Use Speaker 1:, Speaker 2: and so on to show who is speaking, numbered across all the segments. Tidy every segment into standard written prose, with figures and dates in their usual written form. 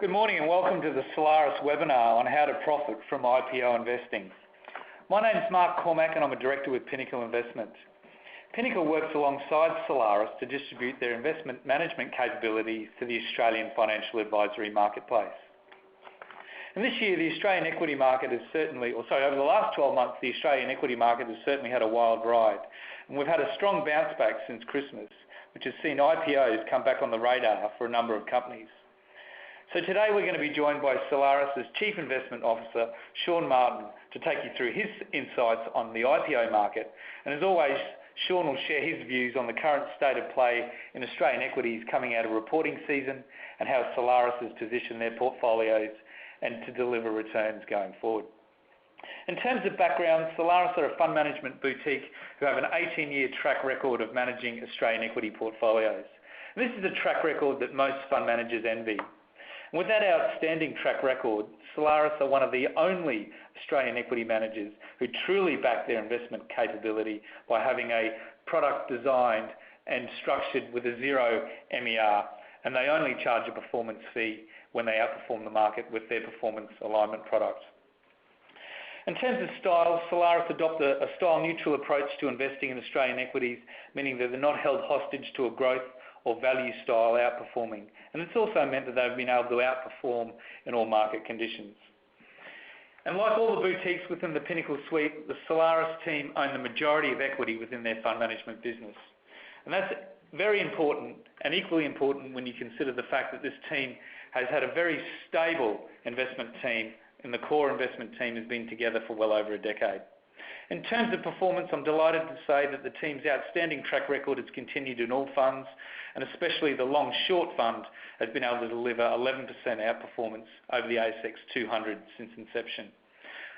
Speaker 1: Good morning and welcome to the Solaris webinar on how to profit from IPO investing. My name is Mark Cormack and I'm a director with Pinnacle Investments. Pinnacle works alongside Solaris to distribute their investment management capabilities to the Australian financial advisory marketplace. And this year, the Australian equity market has over the last 12 months, the Australian equity market has certainly had a wild ride. And we've had a strong bounce back since Christmas, which has seen IPOs come back on the radar for a number of companies. So today we're going to be joined by Solaris's Chief Investment Officer, Shawn Martin, to take you through his insights on the IPO market. And as always, Shawn will share his views on the current state of play in Australian equities coming out of reporting season and how Solaris has positioned their portfolios and to deliver returns going forward. In terms of background, Solaris are a fund management boutique who have an 18-year track record of managing Australian equity portfolios. And this is a track record that most fund managers envy. And with that outstanding track record, Solaris are one of the only Australian equity managers who truly back their investment capability by having a product designed and structured with a zero MER, and they only charge a performance fee when they outperform the market with their performance alignment products. In terms of style, Solaris adopt a style-neutral approach to investing in Australian equities, meaning that they're not held hostage to a growth or value style outperforming. And it's also meant that they've been able to outperform in all market conditions. And like all the boutiques within the Pinnacle suite, the Solaris team own the majority of equity within their fund management business. And that's very important and equally important when you consider the fact that this team has had a very stable investment team, and the core investment team has been together for well over a decade. In terms of performance, I'm delighted to say that the team's outstanding track record has continued in all funds, and especially the long-short fund has been able to deliver 11% outperformance over the ASX 200 since inception.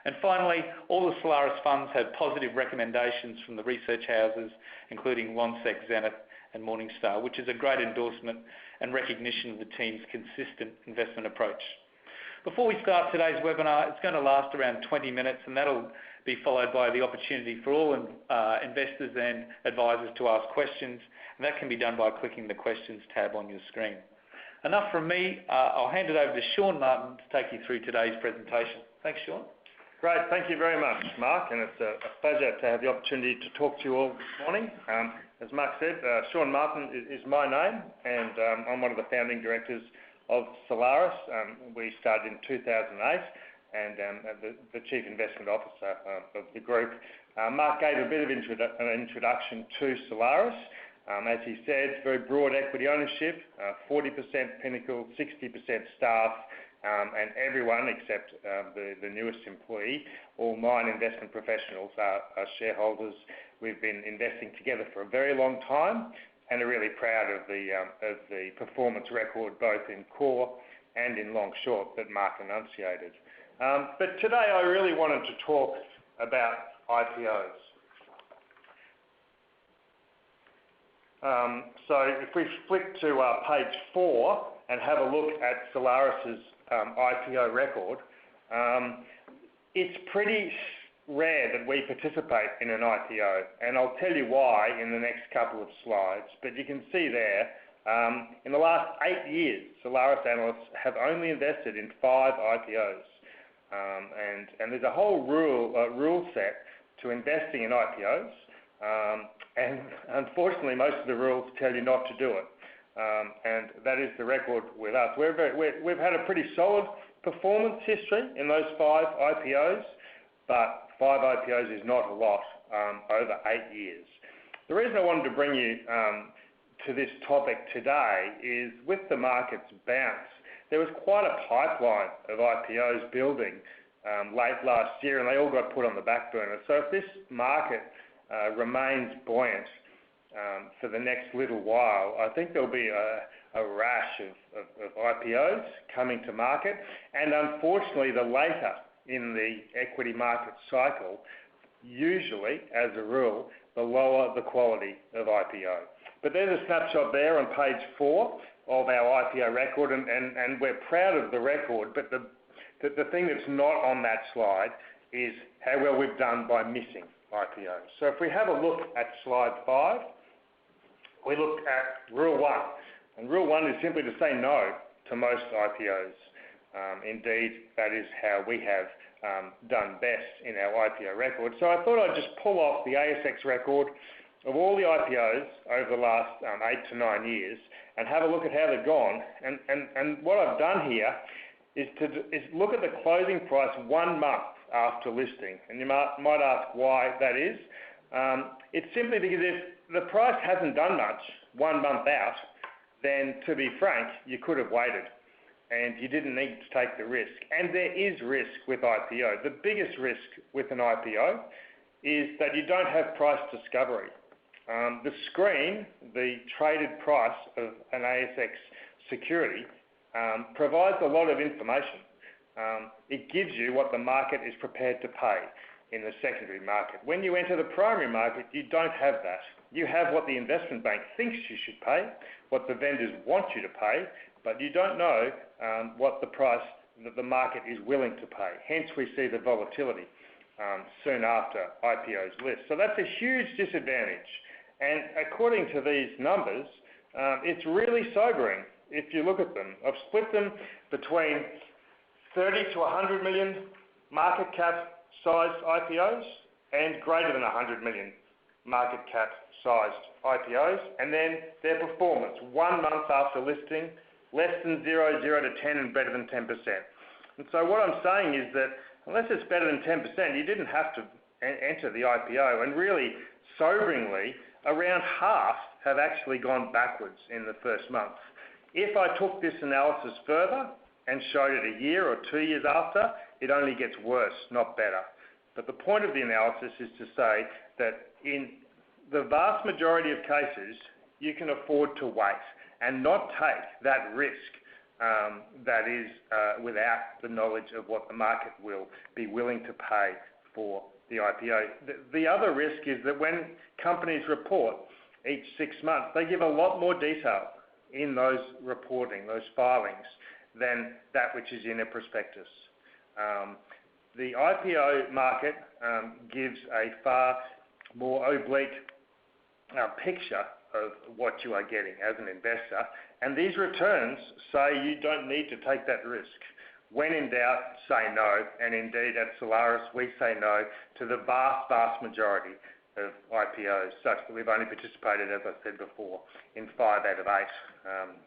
Speaker 1: And finally, all the Solaris funds have positive recommendations from the research houses, including Lonsec, Zenith and Morningstar, which is a great endorsement and recognition of the team's consistent investment approach. Before we start today's webinar, it's going to last around 20 minutes, and that'll be followed by the opportunity for all investors and advisors to ask questions, and that can be done by clicking the questions tab on your screen. Enough from me. I'll hand it over to Shawn Martin to take you through today's presentation. Thanks, Shawn.
Speaker 2: Great, thank you very much, Mark, and it's a pleasure to have the opportunity to talk to you all this morning. As Mark said, Shawn Martin is my name, and I'm one of the founding directors of Solaris. We started in 2008, and the Chief Investment Officer of the group. Mark gave a bit of an introduction to Solaris. As he said, very broad equity ownership, 40% Pinnacle, 60% staff, and everyone except the newest employee, all 9 investment professionals are shareholders. We've been investing together for a very long time and are really proud of the performance record both in core and in long short that Mark enunciated. But today I really wanted to talk about IPOs. So if we flick to page 4 and have a look at Solaris's IPO record, it's pretty rare that we participate in an IPO, and I'll tell you why in the next couple of slides. But you can see there, in the last 8 years, Solaris analysts have only invested in 5 IPOs. And there's a whole rule set to investing in IPOs, and unfortunately most of the rules tell you not to do it. And that is the record with us. We've had a pretty solid performance history in those 5 IPOs, but 5 IPOs is not a lot over 8 years. The reason I wanted to bring you to this topic today is with the market's bounce, there was quite a pipeline of IPOs building late last year, and they all got put on the back burner. So if this market remains buoyant for the next little while, I think there'll be a rash of IPOs coming to market, and unfortunately the later in the equity market cycle, usually, as a rule, the lower the quality of IPO. But there's a snapshot there on page 4 of our IPO record, and we're proud of the record, but the thing that's not on that slide is how well we've done by missing IPOs. So if we have a look at slide 5, we look at rule 1, and rule 1 is simply to say no to to most IPOs. Indeed, that is how we have done best in our IPO record. So I thought I'd just pull off the ASX record of all the IPOs over the last 8 to 9 years and have a look at how they've gone. And what I've done here is look at the closing price 1 month after listing. And you might ask why that is. It's simply because if the price hasn't done much 1 month out, then to be frank, you could have waited and you didn't need to take the risk. And there is risk with IPO. The biggest risk with an IPO is that you don't have price discovery. The screen, the traded price of an ASX security, provides a lot of information. It gives you what the market is prepared to pay in the secondary market. When you enter the primary market, you don't have that. You have what the investment bank thinks you should pay, what the vendors want you to pay, but you don't know what the price that the market is willing to pay. Hence, we see the volatility soon after IPOs list. So that's a huge disadvantage. And according to these numbers, it's really sobering if you look at them. I've split them between 30 to 100 million market cap sized IPOs and greater than 100 million market cap sized IPOs, and then their performance 1 month after listing, less than 0, 0 to 10 and better than 10%. And so what I'm saying is that unless it's better than 10%, you didn't have to enter the IPO. And really, soberingly, around half have actually gone backwards in the first month. If I took this analysis further and showed it a year or 2 years after, it only gets worse, not better. But the point of the analysis is to say that in the vast majority of cases, you can afford to wait and not take that risk that is without the knowledge of what the market will be willing to pay for the IPO. The other risk is that when companies report each 6 months, they give a lot more detail in those reporting, those filings, than that which is in a prospectus. The IPO market gives a far more oblique picture of what you are getting as an investor, and these returns say you don't need to take that risk. When in doubt, say no, and indeed at Solaris we say no to the vast majority of IPOs, such that we've only participated, as I said before, in 5 out of 8.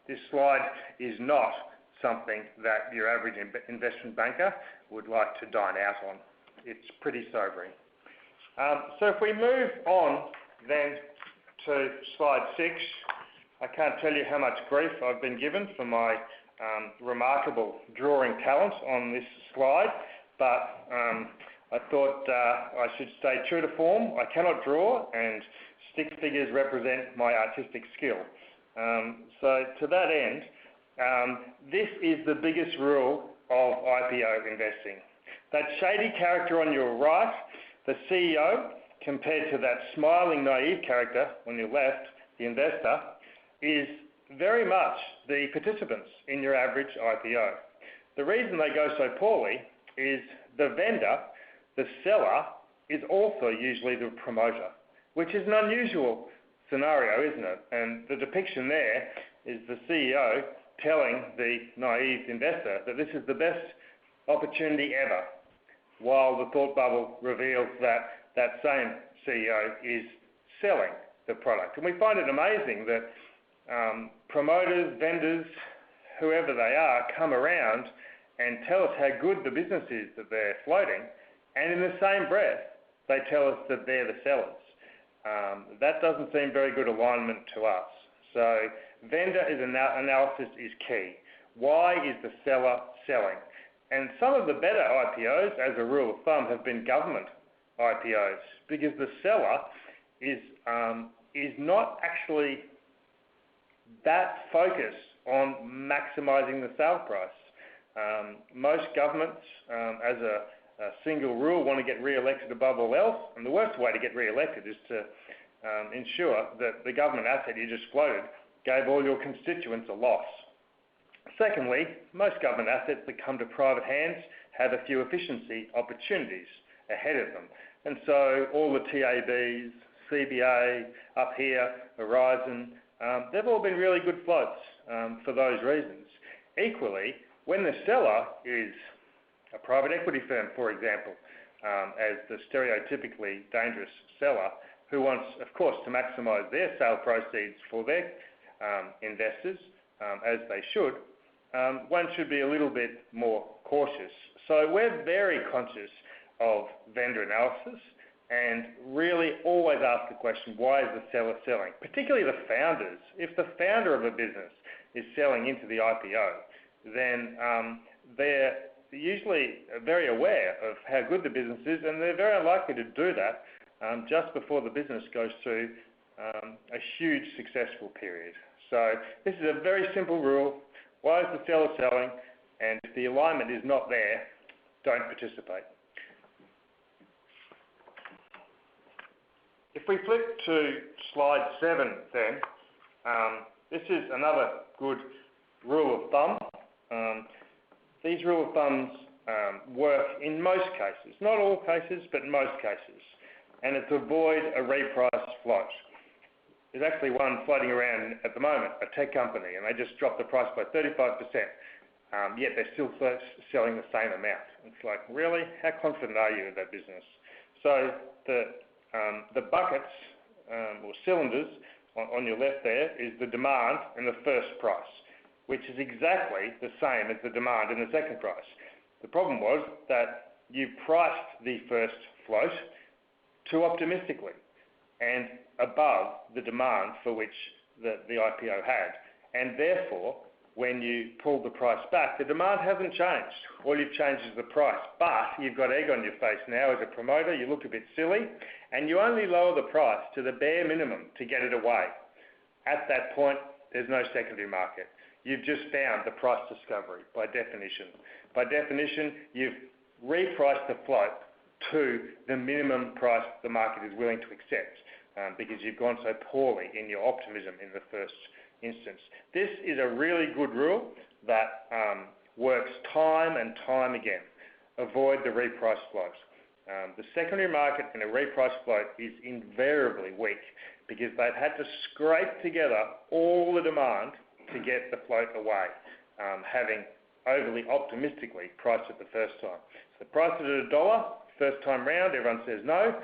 Speaker 2: This slide is not something that your average investment banker would like to dine out on. It's pretty sobering. So if we move on then to slide 6, I can't tell you how much grief I've been given for my remarkable drawing talent on this slide, but I thought I should stay true to form. I cannot draw, and stick figures represent my artistic skill. So to that end, this is the biggest rule of IPO investing. That shady character on your right, the CEO, compared to that smiling, naive character on your left, the investor, is very much the participants in your average IPO. The reason they go so poorly is the vendor, the seller, is also usually the promoter, which is an unusual scenario, isn't it? And the depiction there is the CEO telling the naive investor that this is the best opportunity ever, while the thought bubble reveals that that same CEO is selling the product. And we find it amazing that promoters, vendors, whoever they are, come around and tell us how good the business is that they're floating, and in the same breath, they tell us that they're the sellers. That doesn't seem very good alignment to us. So vendor analysis is key. Why is the seller selling? And some of the better IPOs, as a rule of thumb, have been government IPOs, because the seller is not actually that focused on maximising the sale price. Most governments, as a single rule, want to get re-elected above all else, and the worst way to get re-elected is to ensure that the government asset you just floated gave all your constituents a loss. Secondly, most government assets that come to private hands have a few efficiency opportunities ahead of them. And so all the TABs, CBA, up here, Horizon, they've all been really good floats for those reasons. equally, when the seller is a private equity firm, for example, as the stereotypically dangerous seller who wants, of course, to maximise their sale proceeds for their investors, as they should, one should be a little bit more cautious. So we're very conscious of vendor analysis and really always ask the question, why is the seller selling? Particularly the founders. If the founder of a business is selling into the IPO, then they're usually very aware of how good the business is, and they're very unlikely to do that just before the business goes through a huge successful period. So this is a very simple rule. Why is the seller selling? And if the alignment is not there, don't participate. If we flip to slide 7 then, this is another good rule of thumb. These rule of thumbs work in most cases, not all cases, but in most cases, and it's avoid a reprice float. There's actually one floating around at the moment, a tech company, and they just dropped the price by 35%, yet they're still selling the same amount. It's like, really? How confident are you in that business? So the buckets or cylinders on your left there is the demand and the first price, which is exactly the same as the demand and the second price. The problem was that you priced the first float too optimistically and above the demand for which the IPO had. And therefore, when you pulled the price back, the demand hasn't changed. All you've changed is the price. But you've got egg on your face now as a promoter. You look a bit silly. And you only lower the price to the bare minimum to get it away. At that point, there's no secondary market. You've just found the price discovery by definition. By definition, you've repriced the float to the minimum price the market is willing to accept because you've gone so poorly in your optimism in the first instance. This is a really good rule that works time and time again. Avoid the reprice float. The secondary market in a reprice float is invariably weak because they've had to scrape together all the demand to get the float away, having overly optimistically priced it the first time. So they priced it at $1, first time round, everyone says no,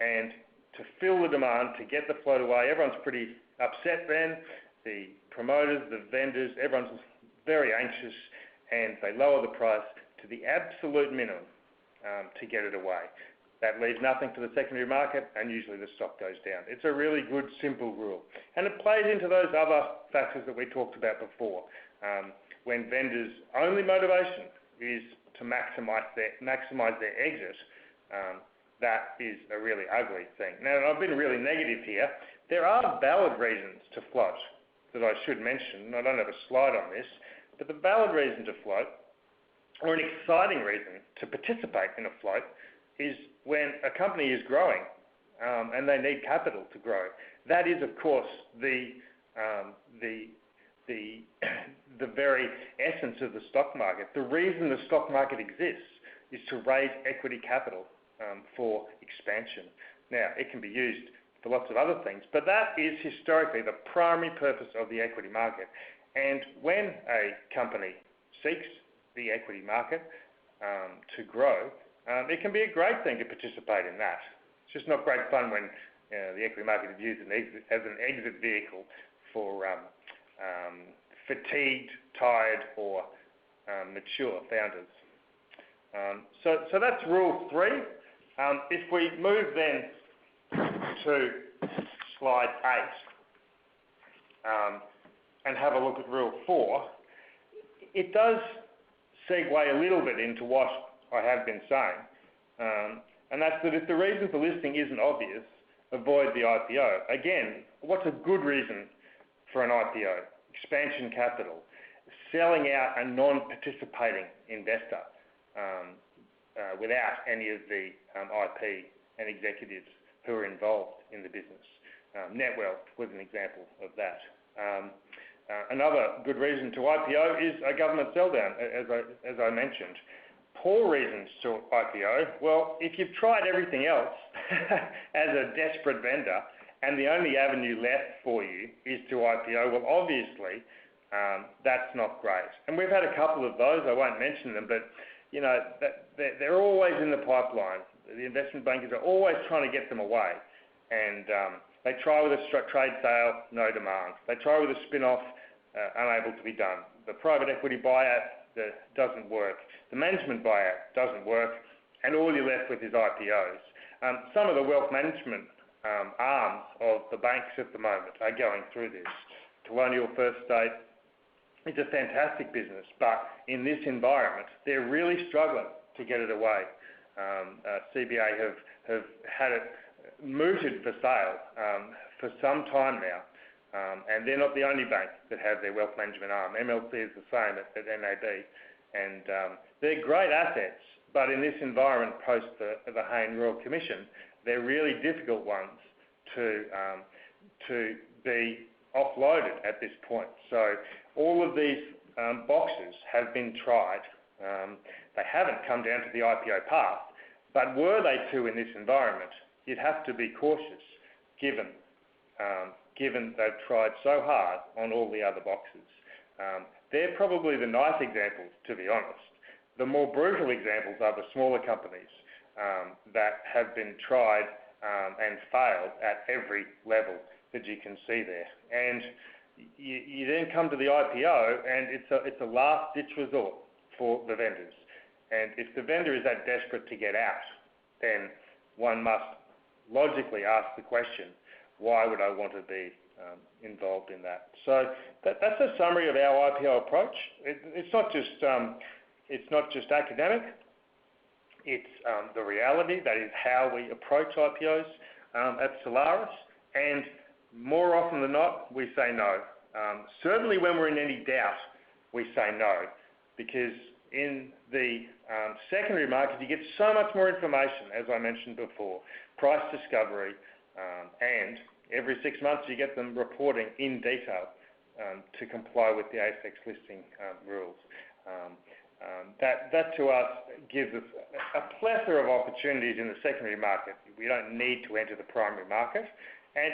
Speaker 2: and to fill the demand, to get the float away, everyone's pretty upset then. The promoters, the vendors, everyone's very anxious, and they lower the price to the absolute minimum to get it away. That leaves nothing for the secondary market, and usually the stock goes down. It's a really good, simple rule. And it plays into those other factors that we talked about before. When vendors' only motivation is to maximise their exit, that is a really ugly thing. Now, I've been really negative here. There are valid reasons to float that I should mention. I don't have a slide on this, but the valid reason to float, or an exciting reason to participate in a float, is when a company is growing and they need capital to grow. That is, of course, the very essence of the stock market. The reason the stock market exists is to raise equity capital for expansion. Now, it can be used for lots of other things, but that is historically the primary purpose of the equity market. And when a company seeks the equity market to grow, it can be a great thing to participate in that. It's just not great fun when the equity market is used as an exit vehicle for fatigued, tired, or mature founders. So that's rule 3. If we move then to slide 8 and have a look at rule 4, it does segue a little bit into what I have been saying, and that's that if the reason for listing isn't obvious, avoid the IPO. Again, what's a good reason for an IPO? Expansion capital, selling out a non-participating investor without any of the IP and executives who are involved in the business. Netwealth was an example of that. Another good reason to IPO is a government sell-down, as I mentioned. Poor reasons to IPO, well, if you've tried everything else as a desperate vendor and the only avenue left for you is to IPO, well, obviously that's not great. And we've had a couple of those. I won't mention them, but they're always in the pipeline. The investment bankers are always trying to get them away, and they try with a trade sale, no demand. They try with a spin-off, unable to be done. The private equity buyout doesn't work. The management buyout doesn't work, and all you're left with is IPOs. Some of the wealth management arms of the banks at the moment are going through this. Colonial First State is a fantastic business, but in this environment, they're really struggling to get it away. CBA have had it mooted for sale for some time now, and they're not the only bank that have their wealth management arm. MLC is the same at NAB, and they're great assets, but in this environment post the Hayne Royal Commission, they're really difficult ones to be offloaded at this point. So all of these boxes have been tried. They haven't come down to the IPO path, but were they to in this environment, you'd have to be cautious given they've tried so hard on all the other boxes. They're probably the nice examples, to be honest. The more brutal examples are the smaller companies that have been tried and failed at every level that you can see there. And you then come to the IPO, and it's a last-ditch resort for the vendors. And if the vendor is that desperate to get out, then one must logically ask the question, why would I want to be involved in that? So that's a summary of our IPO approach. It's not just academic. It's the reality. That is how we approach IPOs at Solaris. And more often than not, we say no. Certainly when we're in any doubt, we say no, because in the secondary market, you get so much more information, as I mentioned before, price discovery, and every 6 months you get them reporting in detail to comply with the ASX listing rules. That to us gives us a plethora of opportunities in the secondary market. We don't need to enter the primary market, and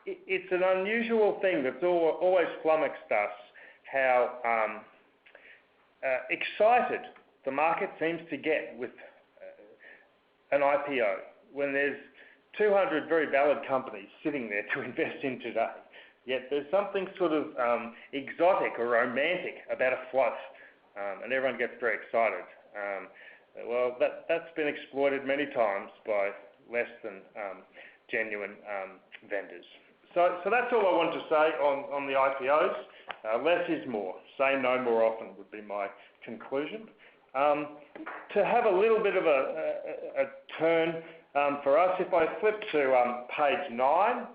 Speaker 2: it's an unusual thing that's always flummoxed us, how excited the market seems to get with an IPO when there's 200 very valid companies sitting there to invest in today. Yet there's something sort of exotic or romantic about a float, and everyone gets very excited. Well, that's been exploited many times by less than genuine vendors. So that's all I want to say on the IPOs. Less is more. Say no more often would be my conclusion. To have a little bit of a turn for us, if I flip to page 9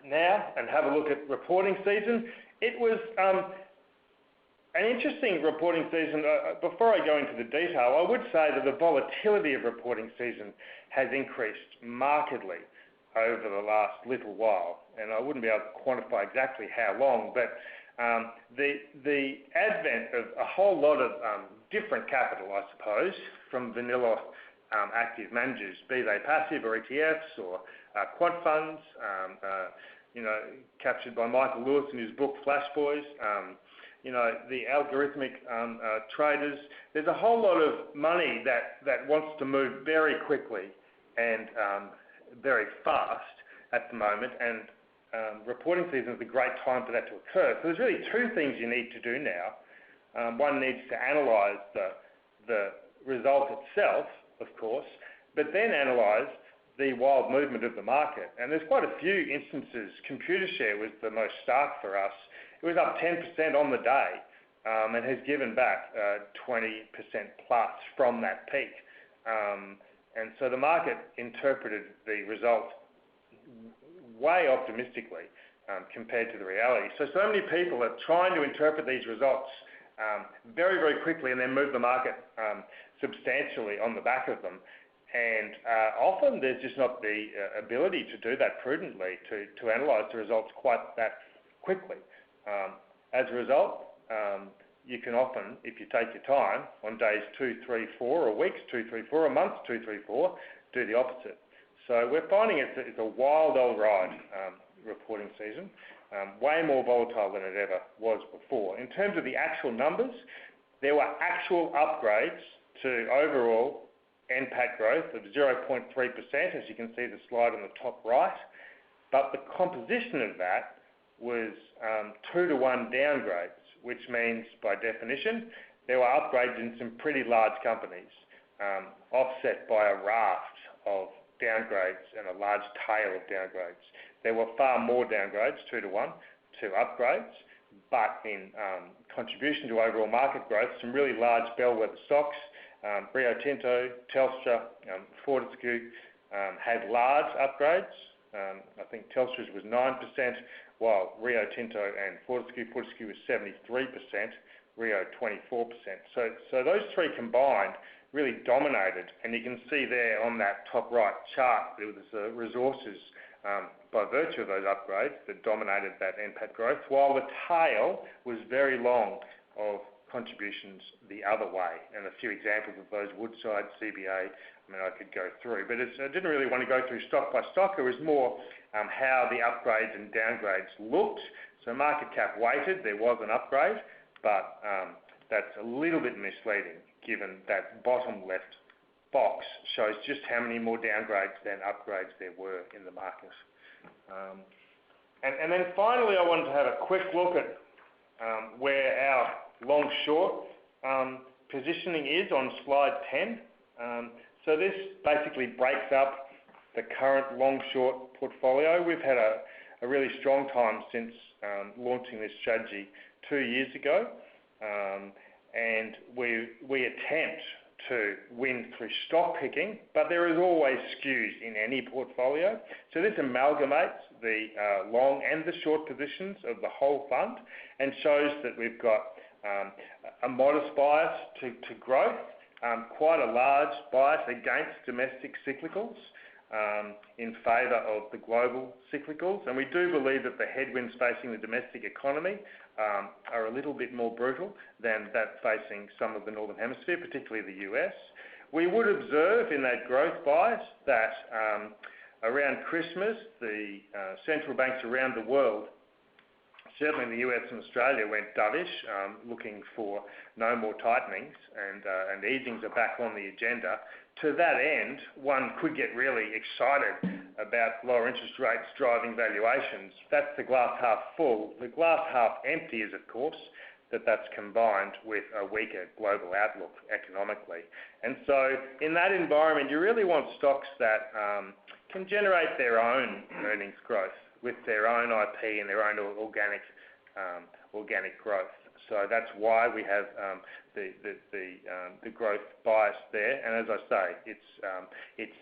Speaker 2: now and have a look at reporting season, it was an interesting reporting season. Before I go into the detail, I would say that the volatility of reporting season has increased markedly over the last little while, and I wouldn't be able to quantify exactly how long, but the advent of a whole lot of different capital, I suppose, from vanilla active managers, be they passive or ETFs or quant funds, captured by Michael Lewis in his book Flash Boys, the algorithmic traders. There's a whole lot of money that wants to move very quickly and very fast at the moment, and reporting season is a great time for that to occur. So there's really two things you need to do now. One needs to analyse the result itself, of course, but then analyse the wild movement of the market. And there's quite a few instances. Computershare was the most stark for us. It was up 10% on the day and has given back 20% plus from that peak. And so the market interpreted the result way optimistically compared to the reality. So many people are trying to interpret these results very, very quickly and then move the market substantially on the back of them. And often there's just not the ability to do that prudently, to analyse the results quite that quickly. As a result, you can often, if you take your time, on days 2, 3, 4, or weeks 2, 3, 4, or months 2, 3, 4, do the opposite. So we're finding it's a wild old ride, reporting season. way more volatile than it ever was before. In terms of the actual numbers, there were actual upgrades to overall NPAT growth of 0.3%, as you can see the slide on the top right, but the composition of that was 2-to-1 downgrades, which means, by definition, there were upgrades in some pretty large companies, offset by a raft of downgrades and a large tail of downgrades. There were far more downgrades, 2-to-1, to upgrades, but in contribution to overall market growth, some really large bellwether stocks, Rio Tinto, Telstra, Fortescue, had large upgrades. I think Telstra's was 9%, while Rio Tinto and Fortescue was 73%, Rio 24%. So those three combined really dominated, and you can see there on that top right chart, there was resources by virtue of those upgrades that dominated that NPAT growth, while the tail was very long of contributions the other way. And a few examples of those: Woodside, CBA, I could go through, but I didn't really want to go through stock by stock. It was more how the upgrades and downgrades looked. So market cap weighted, there was an upgrade, but that's a little bit misleading, given that bottom left box shows just how many more downgrades than upgrades there were in the market. And then finally, I wanted to have a quick look at where our long-short positioning is on slide 10. So this basically breaks up the current long-short portfolio. We've had a really strong time since launching this strategy 2 years ago, and we attempt to win through stock picking, but there is always skews in any portfolio. So this amalgamates the long and the short positions of the whole fund and shows that we've got a modest bias to growth, quite a large bias against domestic cyclicals, in favour of the global cyclicals. And we do believe that the headwinds facing the domestic economy are a little bit more brutal than that facing some of the Northern Hemisphere, particularly the US. We would observe in that growth bias that around Christmas, the central banks around the world, certainly in the US and Australia, went dovish, looking for no more tightenings, and easings are back on the agenda. To that end, one could get really excited about lower interest rates driving valuations. That's the glass half full. The glass half empty is, of course, that's combined with a weaker global outlook economically. And so in that environment, you really want stocks that can generate their own earnings growth with their own IP and their own organic growth. So that's why we have the growth bias there. And as I say, it's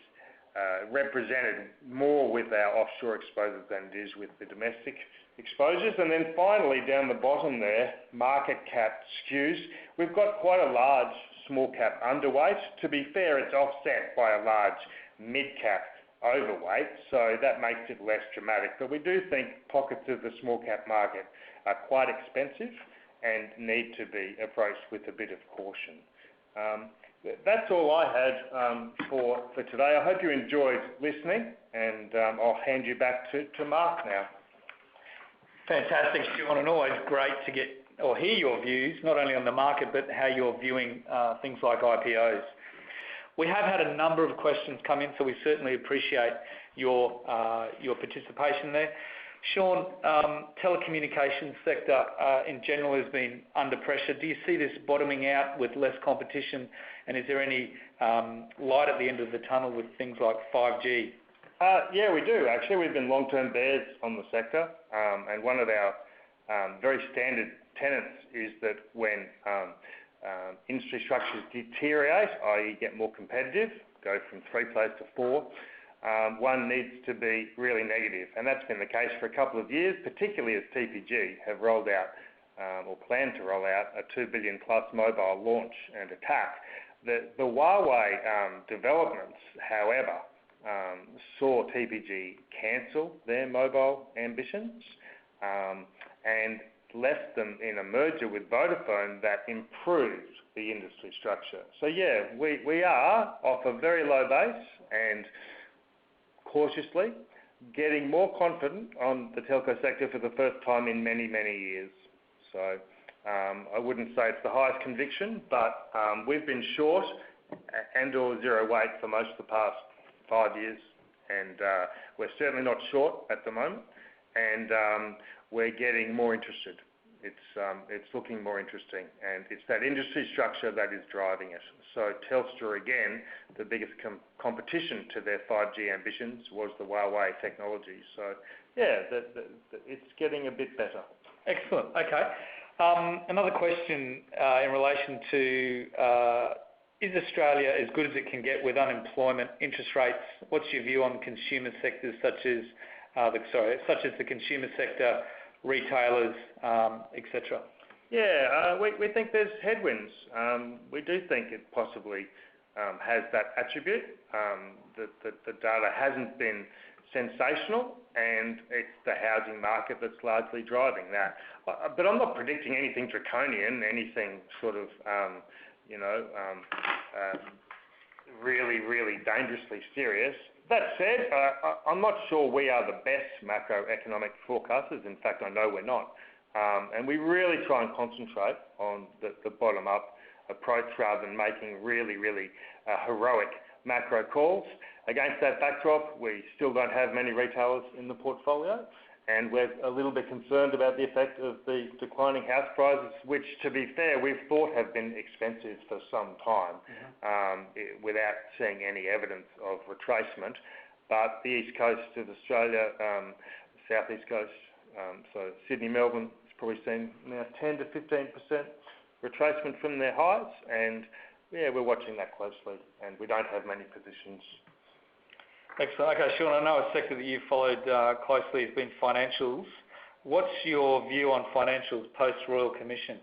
Speaker 2: represented more with our offshore exposures than it is with the domestic exposures. And then finally, down the bottom there, market cap skews. We've got quite a large small cap underweight. To be fair, it's offset by a large mid cap overweight, so that makes it less dramatic. But we do think pockets of the small cap market are quite expensive and need to be approached with a bit of caution. That's all I had for today. I hope you enjoyed listening, and I'll hand you back to Mark now.
Speaker 1: Fantastic, Shawn, and always great to get or hear your views, not only on the market, but how you're viewing things like IPOs. We have had a number of questions come in, so we certainly appreciate your participation there. Shawn, telecommunications sector in general has been under pressure. Do you see this bottoming out with less competition, and is there any light at the end of the tunnel with things like 5G?
Speaker 2: Yeah, we do actually. We've been long-term bears on the sector, and one of our very standard tenets is that when industry structures deteriorate, i.e. get more competitive, go from 3 players to 4, one needs to be really negative. And that's been the case for a couple of years, particularly as TPG have rolled out or plan to roll out a $2 billion plus mobile launch and attack. The Huawei developments, however, saw TPG cancel their mobile ambitions and left them in a merger with Vodafone that improved the industry structure. So yeah, we are off a very low base and cautiously, getting more confident on the telco sector for the first time in many, many years. So I wouldn't say it's the highest conviction, but we've been short and or zero weight for most of the past 5 years, and we're certainly not short at the moment, and we're getting more interested. It's looking more interesting, and it's that industry structure that is driving it. So Telstra, again, the biggest competition to their 5G ambitions was the Huawei technology. So yeah, it's getting a bit better.
Speaker 1: Excellent. Okay. Another question in relation to is Australia as good as it can get with unemployment, interest rates? What's your view on consumer sectors such as the consumer sector, retailers, etc.?
Speaker 2: Yeah, we think there's headwinds. We do think it possibly has that attribute. The data hasn't been sensational, and it's the housing market that's largely driving that. But I'm not predicting anything draconian, anything sort of, really, really dangerously serious. That said, I'm not sure we are the best macroeconomic forecasters. In fact, I know we're not. And we really try and concentrate on the bottom-up approach rather than making really, really heroic macro calls. Against that backdrop, we still don't have many retailers in the portfolio, and we're a little bit concerned about the effect of the declining house prices, which, to be fair, we've thought have been expensive for some time, without seeing any evidence of retracement. But the east coast of Australia, southeast coast, so Sydney, Melbourne, has probably seen now 10 to 15% retracement from their highs, and yeah, we're watching that closely, and we don't have many positions.
Speaker 1: Excellent. Okay, Shawn, I know a sector that you've followed closely has been financials. What's your view on financials post-Royal Commission?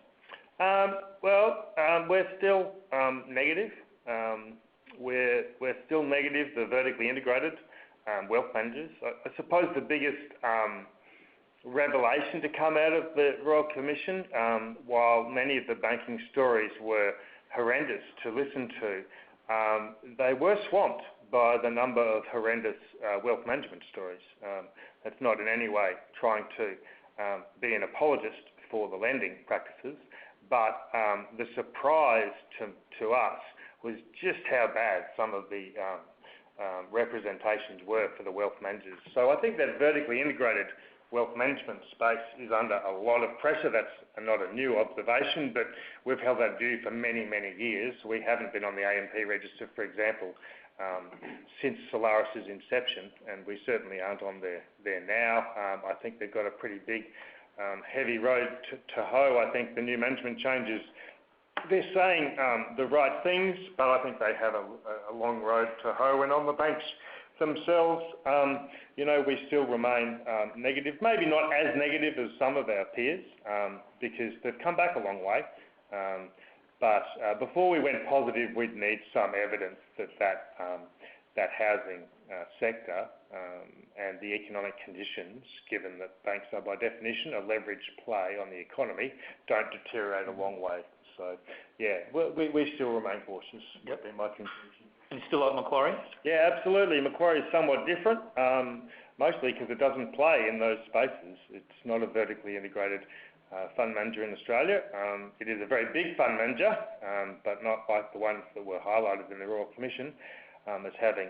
Speaker 1: We're still negative. We're still negative, the vertically integrated wealth managers. I suppose the biggest revelation to come out of the Royal Commission, while many of the banking stories were horrendous to listen to, they were swamped by the number of horrendous wealth management stories. That's not in any way trying to be an apologist for the lending practices, but the surprise to us was just how bad some of the representations were for the wealth managers. So I think that vertically integrated wealth management space is under a lot of pressure. That's not a new observation, but we've held that view for many, many years. We haven't been on the AMP register, for example, since Solaris's inception, and we certainly aren't on there now. I think they've got a pretty big, heavy road to hoe. I think the new management changes, they're saying the right things, but I think they have a long road to hoe. And on the banks themselves, we still remain negative, maybe not as negative as some of our peers, because they've come back a long way. But before we went positive, we'd need some evidence that housing sector and the economic conditions, given that banks are by definition a leveraged play on the economy, don't deteriorate a long way. So, yeah, we still remain cautious. Yep. Would be my conclusion. And you still like Macquarie? Yeah, absolutely. Macquarie is somewhat different, mostly because it doesn't play in those spaces. It's not a vertically integrated fund manager in Australia. It is a very big fund manager, but not like the ones that were highlighted in the Royal Commission as having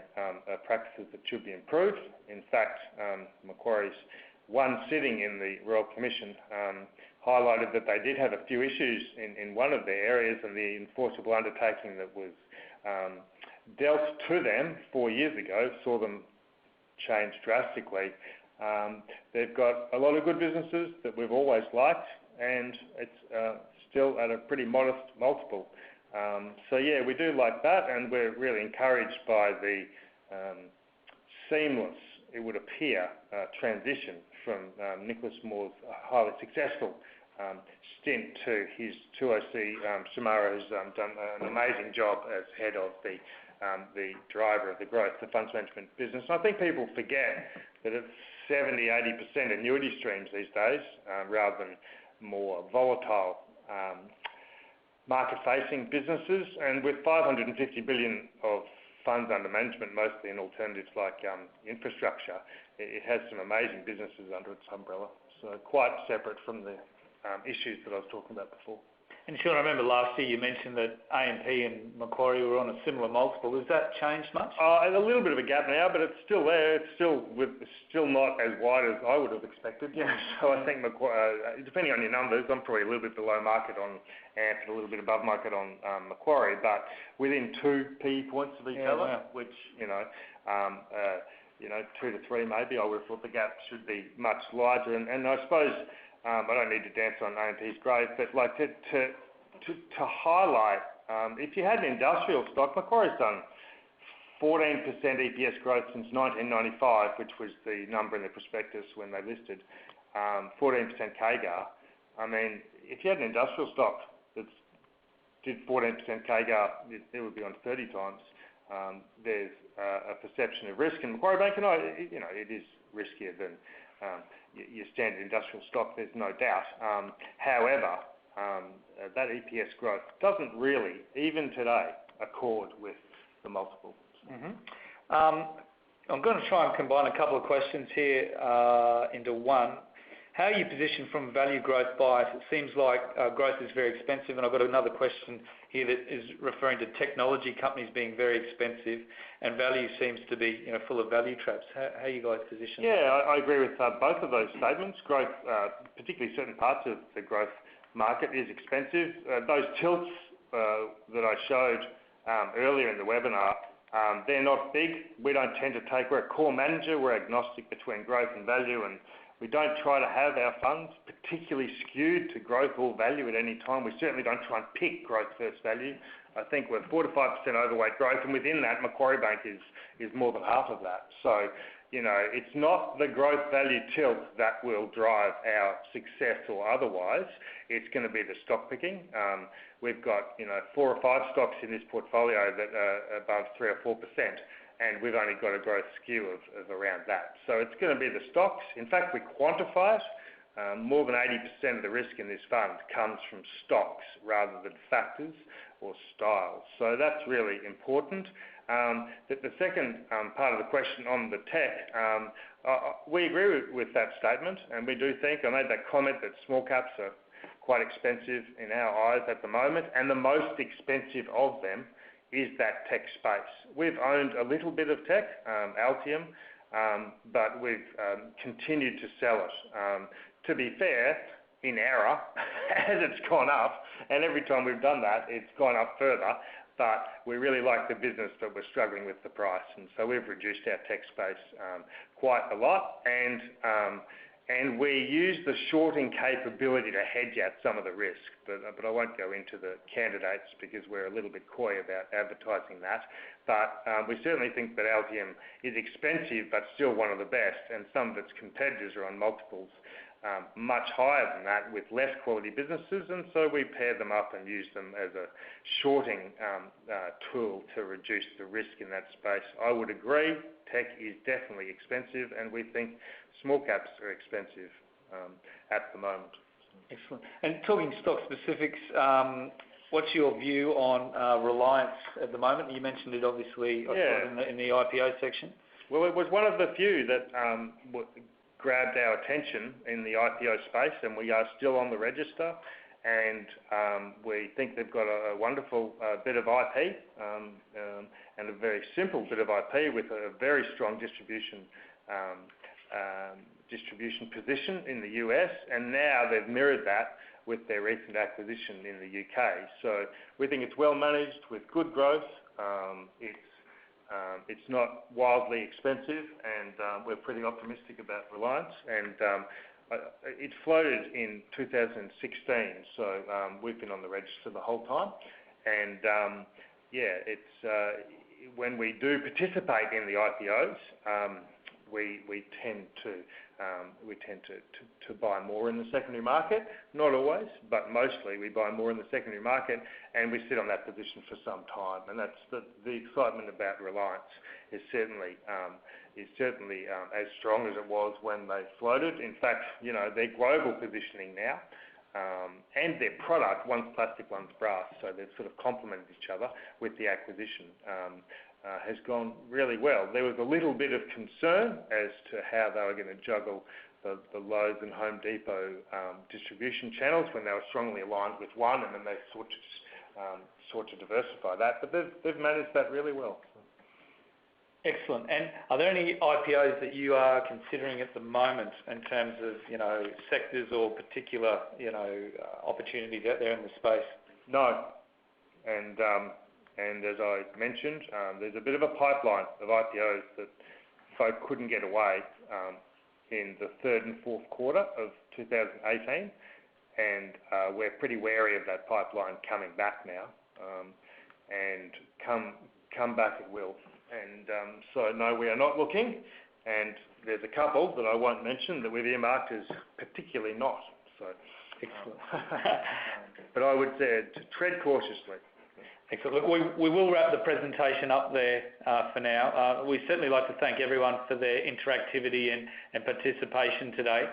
Speaker 1: practices that should be improved. In fact, Macquarie's one sitting in the Royal Commission highlighted that they did have a few issues in one of their areas, and the enforceable undertaking that was dealt to them 4 years ago saw them change drastically. They've got a lot of good businesses that we've always liked, and it's still at a pretty modest multiple. So yeah, we do like that, and we're really encouraged by the seamless, it would appear, transition from Nicholas Moore's highly successful stint to his 2OC, Samara, who's done an amazing job as head of the driver of the growth, the funds management business. And I think people forget that it's 70-80% annuity streams these days, rather than more volatile market-facing businesses. And with 550 billion of
Speaker 2: funds under management, mostly in alternatives like infrastructure. It has some amazing businesses under its umbrella, so quite separate from the issues that I was talking about before.
Speaker 1: And Shawn, I remember last year you mentioned that AMP and Macquarie were on a similar multiple. Has that changed much?
Speaker 2: A little bit of a gap now, but it's still there. It's still not as wide as I would have expected.
Speaker 1: Yeah.
Speaker 2: So I think Macquarie, depending on your numbers, I'm probably a little bit below market on AMP and a little bit above market on Macquarie, but within 2 PE points of each other,
Speaker 1: wow.
Speaker 2: which 2 to 3 maybe. I would have thought the gap should be much larger, and I suppose. I don't need to dance on AMP's growth, but like to highlight, if you had an industrial stock, Macquarie's done 14% EPS growth since 1995, which was the number in the prospectus when they listed, 14% CAGR. I mean, if you had an industrial stock that did 14% CAGR, it would be on 30 times. There's a perception of risk in Macquarie Bank, and it is riskier than your standard industrial stock, there's no doubt. However, that EPS growth doesn't really, even today, accord with the multiple.
Speaker 1: I'm going to try and combine a couple of questions here into one. How are you positioned from value growth bias? It seems like growth is very expensive, and I've got another question here that is referring to technology companies being very expensive, and value seems to be full of value traps. How are you guys positioned?
Speaker 2: Yeah, I agree with both of those statements. Growth, particularly certain parts of the growth market, is expensive. Those tilts that I showed earlier in the webinar, they're not big. We don't tend to take. We're a core manager. We're agnostic between growth and value, and we don't try to have our funds particularly skewed to growth or value at any time. We certainly don't try and pick growth versus value. I think we're 4 to 5% overweight growth, and within that, Macquarie Bank is more than half of that. So, it's not the growth value tilt that will drive our success or otherwise. It's going to be the stock picking. We've got 4 or 5 stocks in this portfolio that are above 3 or 4%. And we've only got a growth skew of around that. So it's going to be the stocks. In fact, we quantify it. More than 80% of the risk in this fund comes from stocks rather than factors or styles. So that's really important. The second part of the question on the tech, we agree with that statement, and we do think, I made that comment that small caps are quite expensive in our eyes at the moment, and the most expensive of them is that tech space. We've owned a little bit of tech, Altium, but we've continued to sell it. To be fair, in error, as it's gone up, and every time we've done that, it's gone up further, but we really like the business, but we're struggling with the price, and so we've reduced our tech space quite a lot, and we use the shorting capability to hedge out some of the risk, but I won't go into the candidates because we're a little bit coy about advertising that. But we certainly think that Altium is expensive, but still one of the best, and some of its competitors are on multiples much higher than that with less quality businesses, and so we pair them up and use them as a shorting tool to reduce the risk in that space. I would agree, tech is definitely expensive, and we think small caps are expensive at the moment.
Speaker 1: Excellent. And talking stock specifics, what's your view on Reliance at the moment? You mentioned it obviously in the IPO section.
Speaker 2: Well, it was one of the few that grabbed our attention in the IPO space, and we are still on the register, and we think they've got a wonderful bit of IP and a very simple bit of IP with a very strong distribution position in the US, and now they've mirrored that with their recent acquisition in the UK. So we think it's well managed with good growth. It's not wildly expensive, and we're pretty optimistic about Reliance. And it floated in 2016, so we've been on the register the whole time. And it's when we do participate in the IPOs, we tend to buy more in the secondary market. Not always, but mostly we buy more in the secondary market, and we sit on that position for some time. And that's the excitement about Reliance is certainly as strong as it was when they floated. In fact, their global positioning now and their product, one's plastic, one's brass, so they've sort of complemented each other with the acquisition. has gone really well. There was a little bit of concern as to how they were going to juggle the Lowe's and Home Depot distribution channels when they were strongly aligned with one, and then they sought to diversify that. But they've managed that really well.
Speaker 1: Excellent. And are there any IPOs that you are considering at the moment in terms of, sectors or particular, opportunities out there in the space?
Speaker 2: No. And as I mentioned, there's a bit of a pipeline of IPOs that folk couldn't get away in the third and fourth quarter of 2018, and we're pretty wary of that pipeline coming back now, and come back it will. And so no, we are not looking, and there's a couple that I won't mention that we've earmarked as particularly not. So,
Speaker 1: excellent.
Speaker 2: But I would say to tread cautiously.
Speaker 1: Excellent. Look, we will wrap the presentation up there for now. We certainly like to thank everyone for their interactivity and participation today.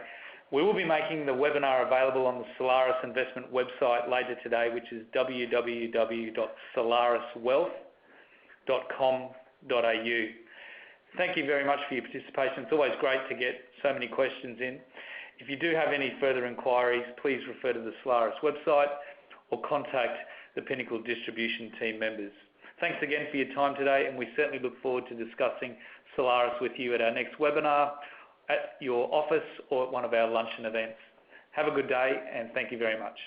Speaker 1: We will be making the webinar available on the Solaris investment website later today, which is www.solariswealth.com.au. Thank you very much for your participation. It's always great to get so many questions in. If you do have any further inquiries, please refer to the Solaris website or contact the Pinnacle distribution team members. Thanks again for your time today, and we certainly look forward to discussing Solaris with you at our next webinar, at your office, or at one of our luncheon events. Have a good day, and thank you very much.